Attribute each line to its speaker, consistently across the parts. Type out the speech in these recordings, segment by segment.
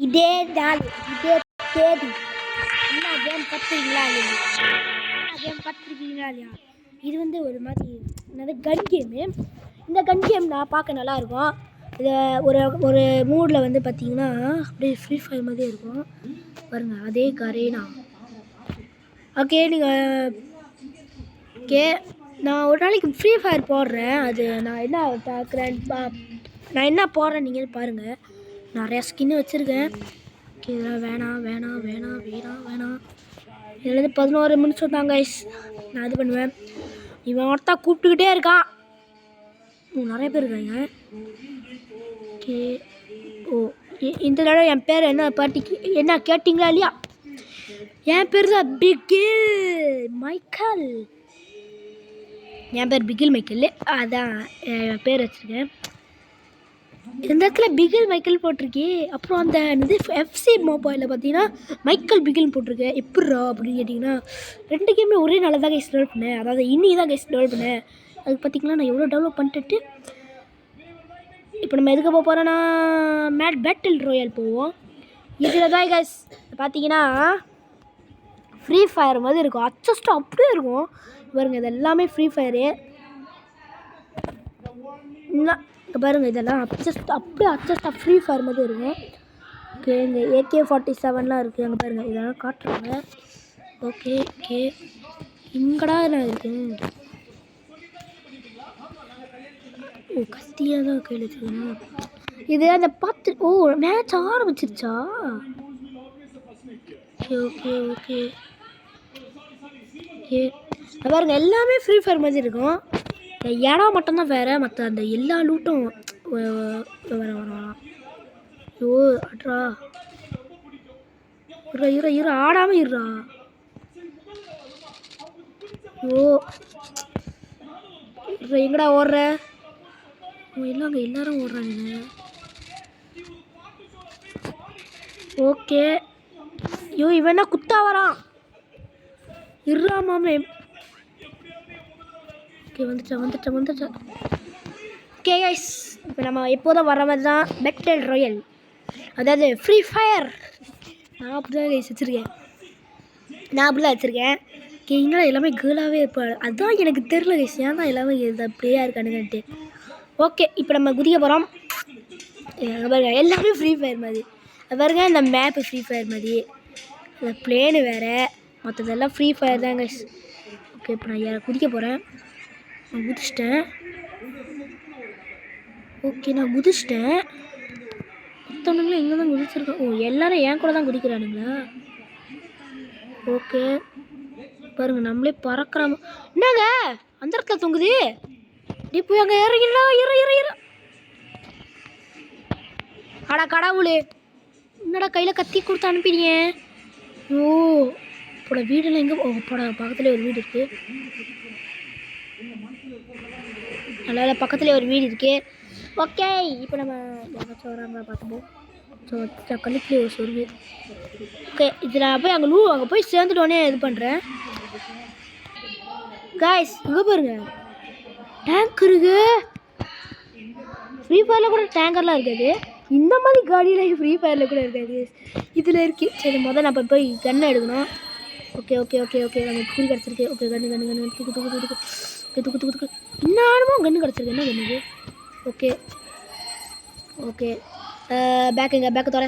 Speaker 1: இதே நாள் இதே தேதி என்ன கேம் பார்த்துருக்கீங்களா இல்லையா? கேம் பார்த்துருக்கீங்களா இல்லையா? இது வந்து ஒரு மாதிரி என்னது கன் கேமு. இந்த கன் கேம் நான் பார்க்க நல்லாயிருக்கும். இதை ஒரு ஒரு மூடில் வந்து பார்த்திங்கன்னா அப்படியே ஃப்ரீ ஃபயர் மாதிரியே இருக்கும் பாருங்கள். அதே கரேனா. ஓகே நீங்கள் ஓகே நான் ஒரு நாளைக்கு ஃப்ரீ ஃபயர் போடுறேன். அது நான் என்ன பார்க்குறேன் நான் என்ன போடுறேன் நீங்கள் பாருங்கள். நிறையா ஸ்கின்னு வச்சுருக்கேன். ஓகே இதெல்லாம் வேணாம் வேணாம் வேணாம் வேணாம் வேணாம். இதுலேருந்து 11 மினிட்ஸ் சொன்னாங்க கைஸ். நான் இது பண்ணுவேன். இவன் ஒருத்தா கூப்பிட்டுக்கிட்டே இருக்கான். நிறைய பேர் இருக்காங்க. ஓகே ஓ இந்த தடவை என் பேர் என்ன பாட்டிக்கு என்ன கேட்டிங்களா இல்லையா? என் பேர் தான் பிகில் மைக்கேல். என் பேர் பிகில் மைக்கேல். அதான் என் பேர் வச்சுருக்கேன். இந்த இடத்துல பிகில் மைக்கேல் போட்டிருக்கே. அப்புறம் அந்த இது எஃப்சி மொபைலில் பார்த்தீங்கன்னா மைக்கேல் பிகில் போட்டிருக்கேன். எப்பட்றா அப்படின்னு கேட்டிங்கன்னா 2 கேமே ஒரே நாளில் தான் கைஸ் டெவலப் பண்ணேன். அதாவது இன்னி தான் கைஸ் டெவலப் பண்ணேன். அதுக்கு பார்த்திங்கன்னா நான் எவ்வளோ டெவலப் பண்ணிட்டு இப்போ நம்ம எதுக்கு போக போகிறோன்னா மேட் பேட்டில் ராயல் போவோம். இதில் தான் கைஸ் பார்த்தீங்கன்னா ஃப்ரீ ஃபயர் மாதிரி இருக்கும். அட்ஜஸ்ட்டு அப்படியே இருக்கும் பாருங்கள். இது எல்லாமே ஃப்ரீ ஃபயரு. இங்கே பாருங்கள் இதெல்லாம் அப்படியே அட்ஜஸ்ட்டாக ஃப்ரீ ஃபயர் மாதிரி இருக்கும். ஓகே இங்கே AK-47லாம் இருக்குது. அங்கே பாருங்கள் இதெல்லாம் காட்டுறாங்க. ஓகே ஓகே இங்கடா என்ன இருக்குது? ஓ கத்தியாக தான் கையில் வச்சுக்கணும். இது அந்த பார்த்து ஓ மேட்ச் ஆரம்பிச்சிருச்சா? ஓகே ஓகே ஓகே ஓகே பாருங்கள் எல்லாமே ஃப்ரீ ஃபயர் மாதிரி இருக்கும். இடம் மட்டும்தான் வேறு. மற்ற அந்த எல்லா லூட்டும் வரலாம். ஐயோ அட்ரா இரு ஆடாமல் இருறா. ஐயோ எங்கடா ஓடுற? இல்லைங்க எல்லாரும் ஓடுறாங்க. ஓகே ஐயோ இவன் என்ன குத்தா வரான்? இருறா மாமே. ஓகே வந்துட்டேன். ஓகே கைஸ் இப்போ நம்ம எப்போதும் வர மாதிரி தான் பேட்டில் ராயல், அதாவது ஃப்ரீ ஃபயர். நான் அப்படி தான் கைஸ் வச்சுருக்கேன். ஓகே இங்கே எல்லாமே கேர்ளாகவே இருப்பாள். அதுதான் எனக்கு தெரில கைஸ். ஏன் தான் எல்லாமே அப்படியே இருக்கானுங்கன்ட்டு. ஓகே இப்போ நம்ம குதிக்க போகிறோம். பாருங்க எல்லாமே ஃப்ரீ ஃபயர் மாதிரி. பாருங்க இந்த மேப்பு ஃப்ரீ ஃபயர் மாதிரி. இந்த பிளேனு வேறு. மற்றதெல்லாம் ஃப்ரீ ஃபயர் தான் கைஸ். ஓகே இப்போ நான் குதிக்க போகிறேன். நான் குதிச்சிட்டேன். ஓகே நான் குதிச்சிட்டேன். மற்றவனுங்களும் எங்கே தான் குதிச்சிருக்கேன். ஓ எல்லோரும் என் கூட தான் குதிக்கிறானுங்களா? ஓகே பாருங்கள் நம்மளே பறக்கிறோம். என்னங்க அந்த இடத்துல தொங்குது? நீ போய் அங்கே இறங்கிடலாம். இற அடா கடவுளே என்னடா கையில் கத்தி கொடுத்து அனுப்பினீங்க? ஓ இப்போட வீடெல்லாம் எங்கே? ஓ போட பக்கத்துலேயே ஒரு வீடு இருக்குது. நல்ல பக்கத்துலேயே ஒரு வீடு இருக்குது. ஓகே இப்போ நம்ம யாராச்சும் வராங்களா பார்த்துப்போம். ஸோ கல்லுக்குள்ளே ஒரு சொருவு. ஓகே இது நான் போய் அங்கே போய் சேர்ந்துட்டோன்னே இது பண்ணுறேன். காய்ஸ் இங்கே பாருங்க டேங்க் இருக்கு. ஃப்ரீ ஃபயரில் கூட டேங்கர்லாம் இருக்காது. இந்த மாதிரி காடியில் ஃப்ரீ ஃபயரில் கூட இருக்காது. இதில் இருக்குது. சரி முதல்ல நம்ம போய் கன்னை எடுக்கணும். ஓகே நம்ம குறி கிடச்சிருக்கு. ஓகே கன்று தூக்கு இன்னும் கன்று கிடச்சிருக்கு. என்ன கன்று? ஓகே பேக்கு தர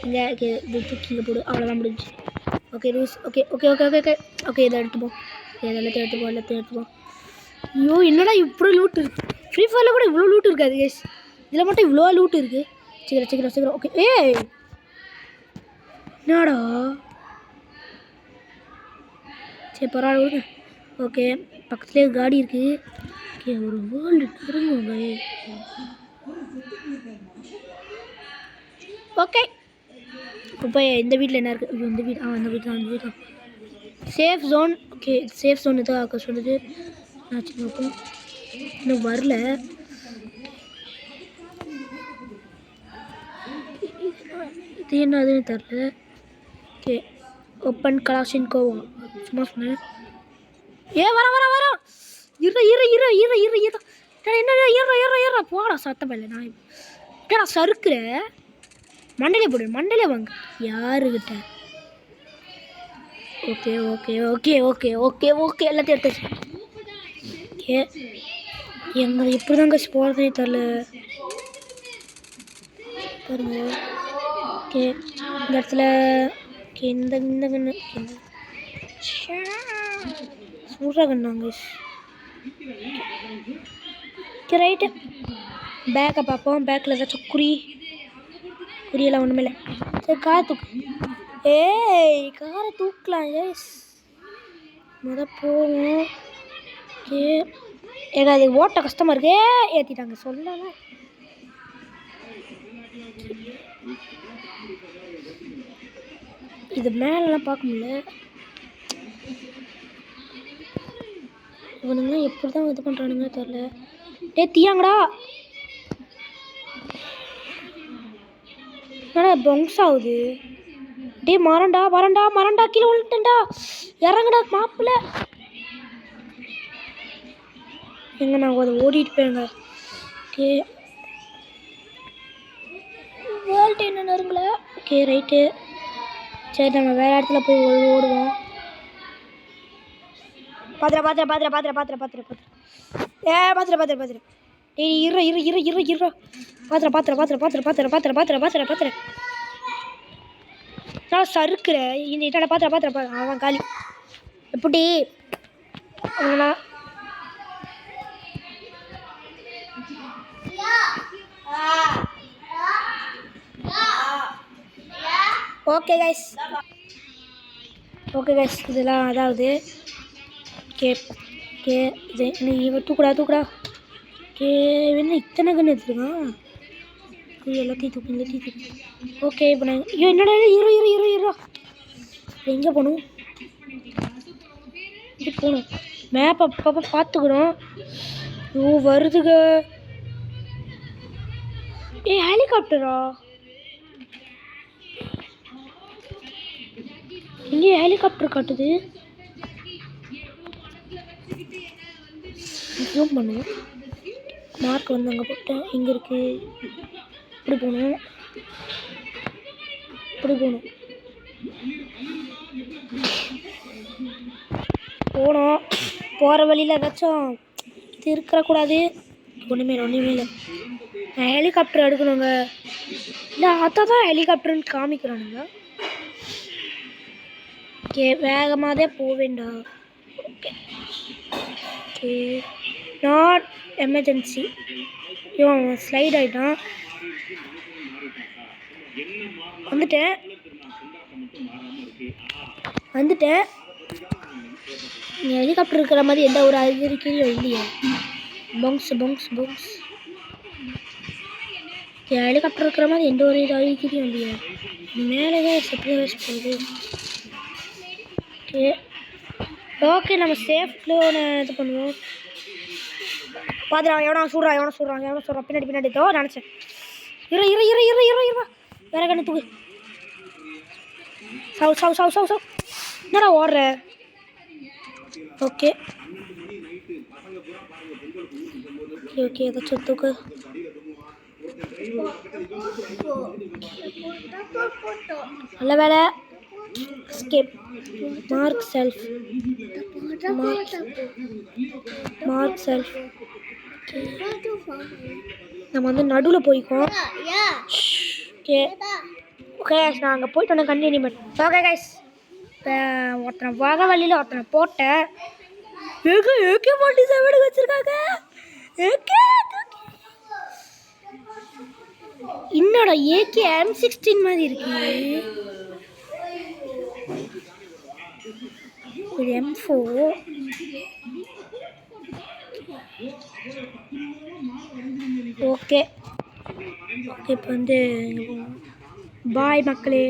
Speaker 1: இங்கே தூக்கி இங்கே போடு. அவ்வளோதான் முடிஞ்சு. ஓகே ரூஸ். ஓகே இதை எடுத்துப்போம். எல்லாத்தையும் எடுத்துப்போம். ஐயோ என்னடா இப்படி லூட்டு இருக்குது? ஃப்ரீ ஃபயரில் கூட இவ்வளோ லூட்டு இருக்காது கேஸ். இதில் மட்டும் இவ்வளோ லூட்டு இருக்குது. சீக்கிரம். ஓகே என்னடா சரி பரவாயில்ல விடுங்க. ஓகே பக்கத்துலேயே காடி இருக்குது. ஓகே ஒரு வேர்ல்டு நெருங்குவாங்க. ஓகே இப்போ இந்த வீட்டில் என்ன இருக்குது? இந்த வீடு தான் safe zone. Okay safe zone தான் ஆக்க சொல்லுது. ஆச்சு பார்ப்போம். இன்னும் வரல. இது என்ன அதுன்னு தெரில. ஓகே ஓப்பன் கலாஷின் கோவா சும்மா சொன்னேன். வர என்ன போடா சத்தம் இல்லை. நான் சறுக்குற மண்டலே போடு, மண்டலே வாங்க யாருக்கிட்ட. Okay okay okay okay okay okay எல்லாத்தையும் எடுத்துச்சு. ஓகே எங்க எப்படி தாங்க போகிறதே தெரில பாருங்க. ஓகே இந்த இடத்துல ஓகே இந்த இந்த கண்ணு சூடாக கண்ணாங்க. ஓகே ரைட்டு பேக்கை பார்ப்போம். பேக்கில் ஏதாச்சும் குறியெல்லாம் ஒன்றுமே இல்லை. சரி காரை தூக்கு. ஏய் காரை தூக்கலாம். எஸ் போவோம். ஓகே ஏங்க அது ஓட்ட கஷ்டமாக இருக்கு. ஏற்றிட்டாங்க சொல்லலாம். இது மேலெலாம் பார்க்க முடியல. இவனுங்களாம் எப்படி தான் இது பண்ணுறானுங்க தெரில. டே தீயாங்கடா என்னடா பவுன்ஸ் ஆகுது. டே மரண்டா மரண்டா மரண்டா கீழே விழுந்துட்டேன்டா. இறங்குடா மாப்பிள்ள. எங்க நாங்கள் அதை ஓடிட்டு போயிருங்க. ஓகே வேர்ல்டு என்ன நெருங்கல. ஓகே ரைட்டு சரி நம்ம வேறு இடத்துல போய் ஓடுவோம். பாத்திர பாத்திர பாத்திர பாத்திர பாத்திர பாத்திர பாத்திர பாத்திர பாத்திர பாத்திர டேய் இரு இரு இரு இரு இரு பாத்திர பாத்திர பாத்திர பாத்திர பாத்திர பாத்திர பாத்திர பாத்திர பாத்திர நான் சறுக்குற இந்த இட்டாட பாத்திர பாத்திர அவன் காலி எப்படி அவனா. ஓகே கைஸ் ஓகே கைஸ் இதெல்லாம் அதாவது ஓகே ஓகே இது என்ன இவன் தூக்குடா. ஓகே என்ன இத்தனை கன்று எடுத்துருக்கான். எல்லாத்தையும் தூக்கு. ஓகே இப்போ நான் ஐயோ என்னடா இரு எங்கே போகணும். இது போகணும் மேப் அப்பப்போ பார்த்துக்கணும். ஓ வருதுங்க. ஹெலிகாப்டரா இங்கே ஹெலிகாப்டர் காட்டுது. ஜூம் பண்ணுவோம். மார்க் வந்து அங்கே போட்டேன். இங்கே இருக்குது. இப்படி போகணும். போகிற வழியில் ஏதாச்சும் இது இருக்கக்கூடாது. ஒன்றுமே இல்லை. நான் ஹெலிகாப்டர் எடுக்கணுங்க. இல்லை அதை தான் ஹெலிகாப்டர்னு காமிக்கிறானுங்க. ஓகே வேகமாக தான் போக வேண்டாம். Okay okay not emergency. இவன் ஸ்லைட் ஆகிட்டான். வந்துட்டேன். ஹெலிகாப்டர் இருக்கிற மாதிரி எந்த ஒரு அறிகுறியும் இல்லையா. பவுன்ஸ் ஹெலிகாப்டர் இருக்கிற மாதிரி எந்த ஒரு அறிகுறியும் இல்லையா. மேலே தான் செப்ரேஸ் போகுது. ஓகே நம்ம சேஃப்ல இது பண்ணுவோம். பாத்திரா எவனா சொல்கிறான் பின்னாடி தோ நினச்சேன். இரு வேற கண்ணு தூக்கு. சவு என்னடா ஓடுற. ஓகே ஏதாச்சும் தூக்கு. நல்ல வேலை. ஸ்கேப் மார்க் செல்ஃப் நம்ம வந்து நடுவில் போய்க்கோம். ஓகே நான் அங்கே போயிட்டு ஒன்று கண்டினியூ பண்ணேன். ஓகே கைஸ் இப்போ ஒருத்தனை வர வழியில் ஒருத்தனை போட்டேன். AK-47 வச்சுருக்காங்க. என்னோட AK-M16 மாதிரி இருக்கு. இது M4. ஓகே இப்போ வந்து பாய் மக்களே.